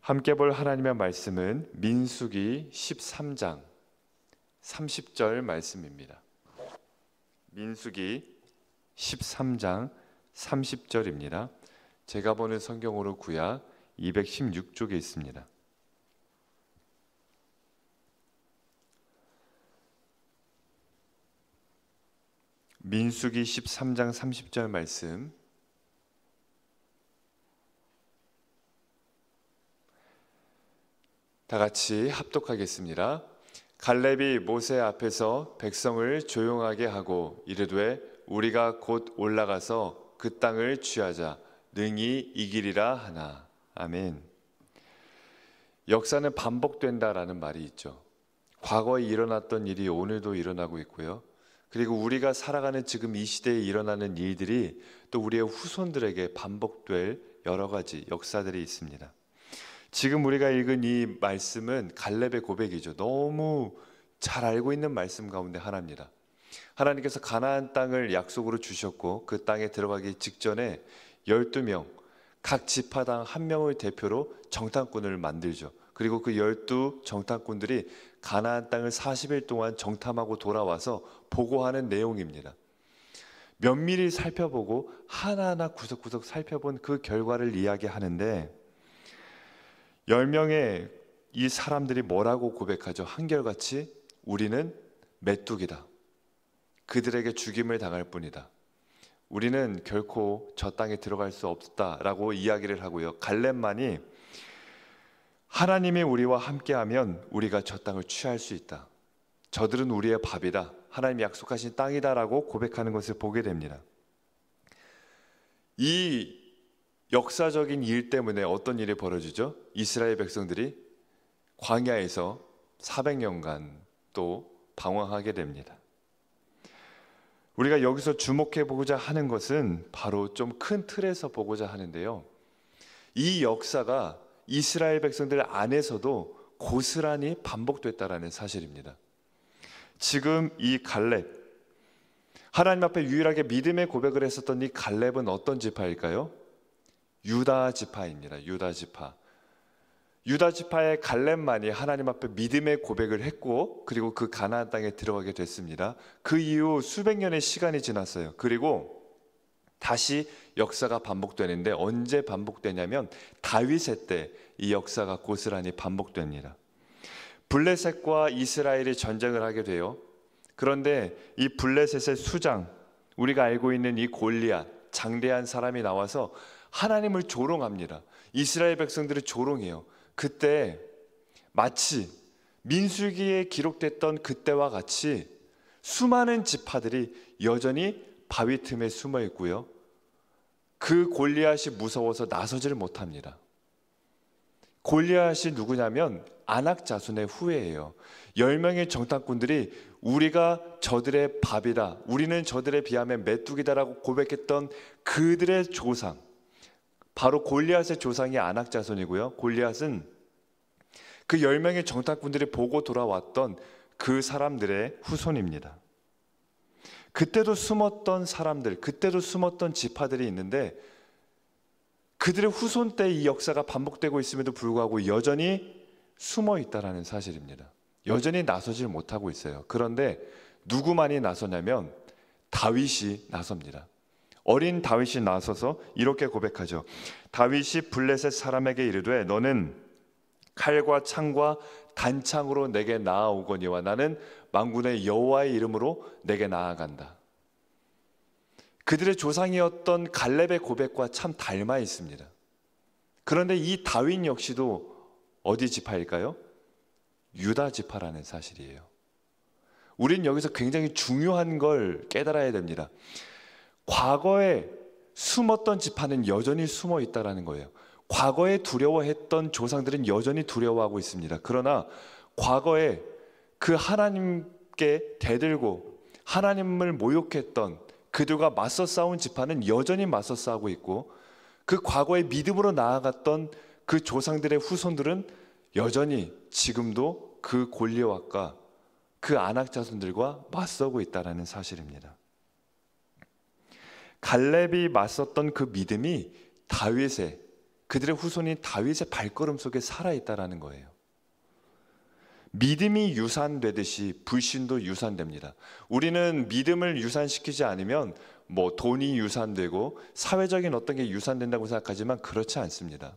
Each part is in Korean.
함께 볼 하나님의 말씀은 민수기 13장 30절 말씀입니다. 민수기 13장 30절입니다. 제가 보는 성경으로 구약 216쪽에 있습니다. 민수기 13장 30절 말씀, 다 같이 합독하겠습니다. 갈렙이 모세 앞에서 백성을 조용하게 하고 이르되 우리가 곧 올라가서 그 땅을 취하자 능히 이기리라 하나. 아멘. 역사는 반복된다라는 말이 있죠. 과거에 일어났던 일이 오늘도 일어나고 있고요. 그리고 우리가 살아가는 지금 이 시대에 일어나는 일들이 또 우리의 후손들에게 반복될 여러 가지 역사들이 있습니다. 지금 우리가 읽은 이 말씀은 갈렙의 고백이죠. 너무 잘 알고 있는 말씀 가운데 하나입니다. 하나님께서 가나안 땅을 약속으로 주셨고 그 땅에 들어가기 직전에 12명, 각 지파당 한 명을 대표로 정탐꾼을 만들죠. 그리고 그 12 정탐꾼들이 가나안 땅을 40일 동안 정탐하고 돌아와서 보고하는 내용입니다. 면밀히 살펴보고 하나하나 구석구석 살펴본 그 결과를 이야기하는데 10명의 이 사람들이 뭐라고 고백하죠? 한결같이 우리는 메뚜기다. 그들에게 죽임을 당할 뿐이다. 우리는 결코 저 땅에 들어갈 수 없다라고 이야기를 하고요. 갈렙만이 하나님이 우리와 함께하면 우리가 저 땅을 취할 수 있다. 저들은 우리의 밥이다. 하나님이 약속하신 땅이다라고 고백하는 것을 보게 됩니다. 이 역사적인 일 때문에 어떤 일이 벌어지죠? 이스라엘 백성들이 광야에서 400년간 또 방황하게 됩니다. 우리가 여기서 주목해 보고자 하는 것은 바로 좀 큰 틀에서 보고자 하는데요. 이 역사가 이스라엘 백성들 안에서도 고스란히 반복됐다라는 사실입니다. 지금 이 갈렙, 하나님 앞에 유일하게 믿음의 고백을 했었던 이 갈렙은 어떤 지파일까요? 유다 지파입니다. 유다 지파. 유다 지파의 갈렙만이 하나님 앞에 믿음의 고백을 했고 그리고 그 가나안 땅에 들어가게 됐습니다. 그 이후 수백 년의 시간이 지났어요. 그리고 다시 역사가 반복되는데 언제 반복되냐면 다윗의 때 이 역사가 고스란히 반복됩니다. 블레셋과 이스라엘이 전쟁을 하게 돼요. 그런데 이 블레셋의 수장, 우리가 알고 있는 이 골리앗, 장대한 사람이 나와서 하나님을 조롱합니다. 이스라엘 백성들을 조롱해요. 그때 마치 민수기에 기록됐던 그때와 같이 수많은 지파들이 여전히 바위 틈에 숨어 있고요. 그 골리앗이 무서워서 나서지를 못합니다. 골리앗이 누구냐면 아낙 자손의 후예예요. 10명의 정탐꾼들이 우리가 저들의 밥이다, 우리는 저들에 비하면 메뚜기다라고 고백했던 그들의 조상, 바로 골리앗의 조상이 아낙 자손이고요. 골리앗은 그 10명의 정탐꾼들이 보고 돌아왔던 그 사람들의 후손입니다. 그때도 숨었던 사람들, 그때도 숨었던 지파들이 있는데 그들의 후손 때 이 역사가 반복되고 있음에도 불구하고 여전히 숨어 있다는 사실입니다. 여전히 나서질 못하고 있어요. 그런데 누구만이 나서냐면 다윗이 나섭니다. 어린 다윗이 나서서 이렇게 고백하죠. 다윗이 블레셋 사람에게 이르되 너는 칼과 창과 단창으로 내게 나아오거니와 나는 만군의 여호와의 이름으로 내게 나아간다. 그들의 조상이었던 갈렙의 고백과 참 닮아 있습니다. 그런데 이 다윗 역시도 어디 지파일까요? 유다 지파라는 사실이에요. 우린 여기서 굉장히 중요한 걸 깨달아야 됩니다. 과거에 숨었던 지파는 여전히 숨어 있다는 거예요. 과거에 두려워했던 조상들은 여전히 두려워하고 있습니다. 그러나 과거에 그 하나님께 대들고 하나님을 모욕했던 그들과 맞서 싸운 지파는 여전히 맞서 싸우고 있고 그 과거의 믿음으로 나아갔던 그 조상들의 후손들은 여전히 지금도 그 골리앗과 그 아낙 자손들과 맞서고 있다는 사실입니다. 갈렙이 맞섰던 그 믿음이 다윗의 그들의 후손인 다윗의 발걸음 속에 살아있다라는 거예요. 믿음이 유산되듯이 불신도 유산됩니다. 우리는 믿음을 유산시키지 않으면 돈이 유산되고 사회적인 어떤 게 유산된다고 생각하지만 그렇지 않습니다.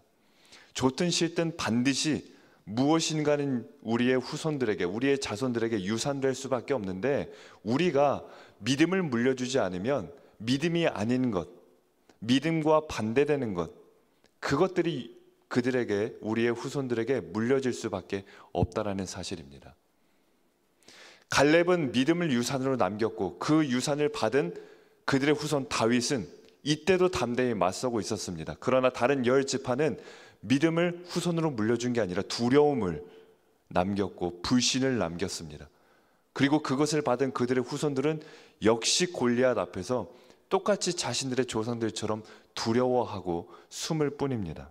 좋든 싫든 반드시 무엇인가는 우리의 후손들에게, 우리의 자손들에게 유산될 수밖에 없는데, 우리가 믿음을 물려주지 않으면 믿음이 아닌 것, 믿음과 반대되는 것, 그것들이 그들에게, 우리의 후손들에게 물려질 수밖에 없다라는 사실입니다. 갈렙은 믿음을 유산으로 남겼고 그 유산을 받은 그들의 후손 다윗은 이때도 담대히 맞서고 있었습니다. 그러나 다른 10지파는 믿음을 후손으로 물려준 게 아니라 두려움을 남겼고 불신을 남겼습니다. 그리고 그것을 받은 그들의 후손들은 역시 골리앗 앞에서 똑같이 자신들의 조상들처럼 두려워하고 숨을 뿐입니다.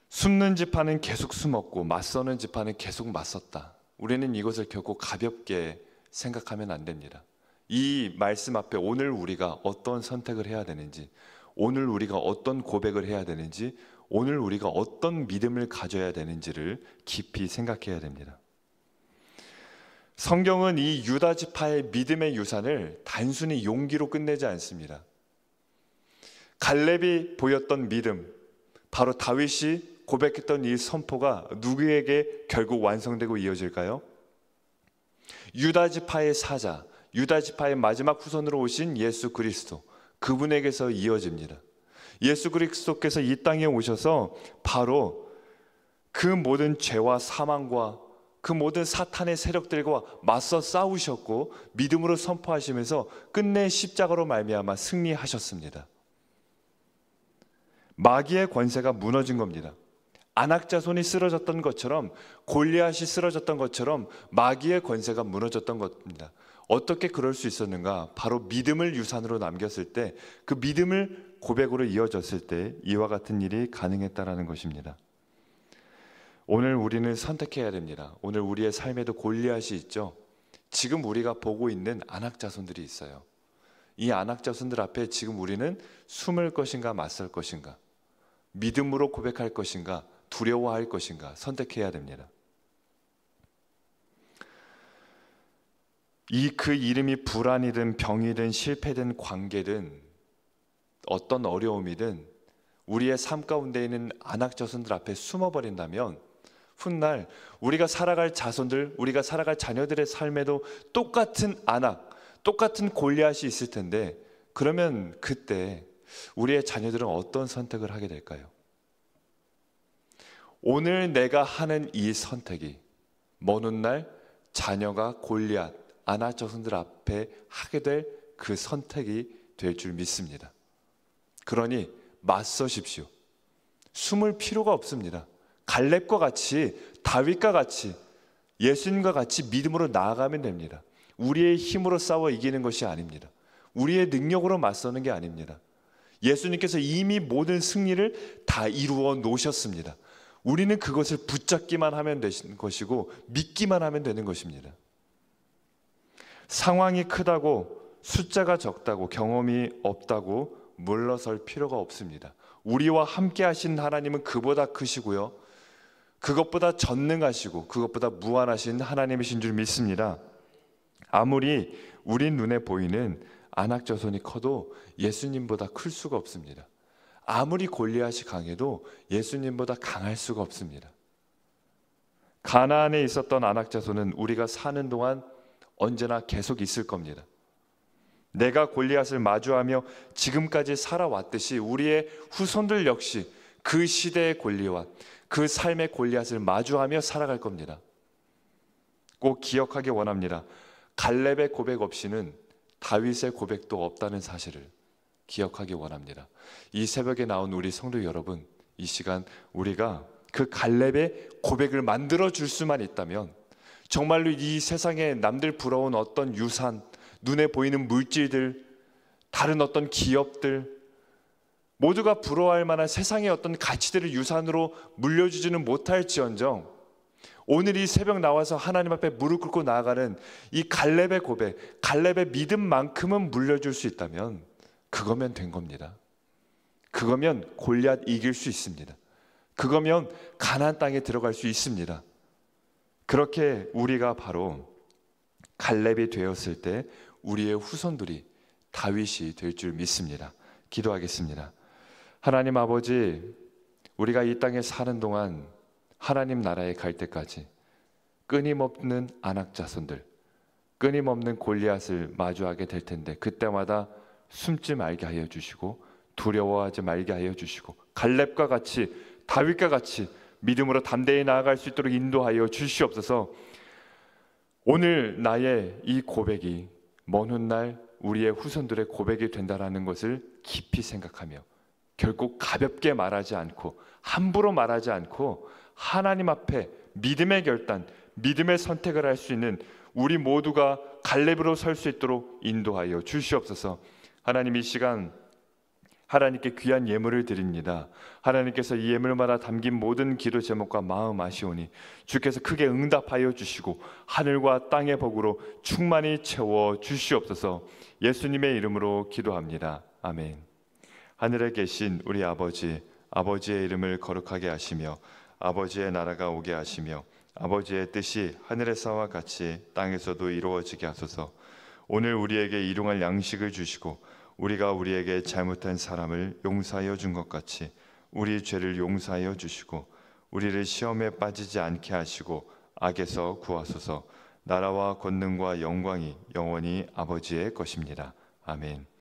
숨는 지파는 계속 숨었고 맞서는 지파는 계속 맞섰다. 우리는 이것을 결코 가볍게 생각하면 안 됩니다. 이 말씀 앞에 오늘 우리가 어떤 선택을 해야 되는지, 오늘 우리가 어떤 고백을 해야 되는지, 오늘 우리가 어떤 믿음을 가져야 되는지를 깊이 생각해야 됩니다. 성경은 이 유다 지파의 믿음의 유산을 단순히 용기로 끝내지 않습니다. 갈렙이 보였던 믿음, 바로 다윗이 고백했던 이 선포가 누구에게 결국 완성되고 이어질까요? 유다 지파의 사자, 유다 지파의 마지막 후손으로 오신 예수 그리스도, 그분에게서 이어집니다. 예수 그리스도께서 이 땅에 오셔서 바로 그 모든 죄와 사망과 그 모든 사탄의 세력들과 맞서 싸우셨고 믿음으로 선포하시면서 끝내 십자가로 말미암아 승리하셨습니다. 마귀의 권세가 무너진 겁니다. 안악자손이 쓰러졌던 것처럼, 골리앗이 쓰러졌던 것처럼 마귀의 권세가 무너졌던 겁니다. 어떻게 그럴 수 있었는가? 바로 믿음을 유산으로 남겼을 때, 그 믿음을 고백으로 이어졌을 때 이와 같은 일이 가능했다라는 것입니다. 오늘 우리는 선택해야 됩니다. 오늘 우리의 삶에도 골리앗이 있죠. 지금 우리가 보고 있는 안악자손들이 있어요. 이 안악자손들 앞에 지금 우리는 숨을 것인가 맞설 것인가, 믿음으로 고백할 것인가 두려워할 것인가 선택해야 됩니다. 그 이름이 불안이든 병이든 실패든 관계든 어떤 어려움이든 우리의 삶 가운데 있는 안악자손들 앞에 숨어버린다면 훗날 우리가 살아갈 자손들, 우리가 살아갈 자녀들의 삶에도 똑같은 안악, 똑같은 골리앗이 있을 텐데, 그러면 그때 우리의 자녀들은 어떤 선택을 하게 될까요? 오늘 내가 하는 이 선택이 먼 훗날 자녀가 골리앗, 안악자손들 앞에 하게 될 그 선택이 될 줄 믿습니다. 그러니 맞서십시오. 숨을 필요가 없습니다. 갈렙과 같이, 다윗과 같이, 예수님과 같이 믿음으로 나아가면 됩니다. 우리의 힘으로 싸워 이기는 것이 아닙니다. 우리의 능력으로 맞서는 게 아닙니다. 예수님께서 이미 모든 승리를 다 이루어 놓으셨습니다. 우리는 그것을 붙잡기만 하면 되는 것이고 믿기만 하면 되는 것입니다. 상황이 크다고, 숫자가 적다고, 경험이 없다고 물러설 필요가 없습니다. 우리와 함께 하신 하나님은 그보다 크시고요, 그것보다 전능하시고 그것보다 무한하신 하나님이신 줄 믿습니다. 아무리 우리 눈에 보이는 안악자손이 커도 예수님보다 클 수가 없습니다. 아무리 골리앗이 강해도 예수님보다 강할 수가 없습니다. 가나안에 있었던 안악자손은 우리가 사는 동안 언제나 계속 있을 겁니다. 내가 골리앗을 마주하며 지금까지 살아왔듯이 우리의 후손들 역시 그 시대의 골리앗, 그 삶의 골리앗을 마주하며 살아갈 겁니다. 꼭 기억하기 원합니다. 갈렙의 고백 없이는 다윗의 고백도 없다는 사실을 기억하기 원합니다. 이 새벽에 나온 우리 성도 여러분, 이 시간 우리가 그 갈렙의 고백을 만들어 줄 수만 있다면 정말로 이 세상에 남들 부러운 어떤 유산, 눈에 보이는 물질들, 다른 어떤 기업들, 모두가 부러워할 만한 세상의 어떤 가치들을 유산으로 물려주지는 못할지언정 오늘 이 새벽 나와서 하나님 앞에 무릎 꿇고 나아가는 이 갈렙의 고백, 갈렙의 믿음만큼은 물려줄 수 있다면 그거면 된 겁니다. 그거면 골리앗 이길 수 있습니다. 그거면 가나안 땅에 들어갈 수 있습니다. 그렇게 우리가 바로 갈렙이 되었을 때 우리의 후손들이 다윗이 될 줄 믿습니다. 기도하겠습니다. 하나님 아버지, 우리가 이 땅에 사는 동안 하나님 나라에 갈 때까지 끊임없는 아낙 자손들, 끊임없는 골리앗을 마주하게 될 텐데 그때마다 숨지 말게 하여 주시고 두려워하지 말게 하여 주시고 갈렙과 같이 다윗과 같이 믿음으로 담대히 나아갈 수 있도록 인도하여 주시옵소서. 오늘 나의 이 고백이 먼 훗날 우리의 후손들의 고백이 된다라는 것을 깊이 생각하며 결국 가볍게 말하지 않고 함부로 말하지 않고 하나님 앞에 믿음의 결단, 믿음의 선택을 할 수 있는 우리 모두가 갈렙으로 설 수 있도록 인도하여 주시옵소서. 하나님, 이 시간 하나님께 귀한 예물을 드립니다. 하나님께서 이 예물마다 담긴 모든 기도 제목과 마음 아시오니 주께서 크게 응답하여 주시고 하늘과 땅의 복으로 충만히 채워 주시옵소서. 예수님의 이름으로 기도합니다. 아멘. 하늘에 계신 우리 아버지, 아버지의 이름을 거룩하게 하시며 아버지의 나라가 오게 하시며 아버지의 뜻이 하늘에서와 같이 땅에서도 이루어지게 하소서. 오늘 우리에게 일용할 양식을 주시고 우리가 우리에게 잘못한 사람을 용서하여 준 것 같이 우리 죄를 용서하여 주시고 우리를 시험에 빠지지 않게 하시고 악에서 구하소서. 나라와 권능과 영광이 영원히 아버지의 것입니다. 아멘.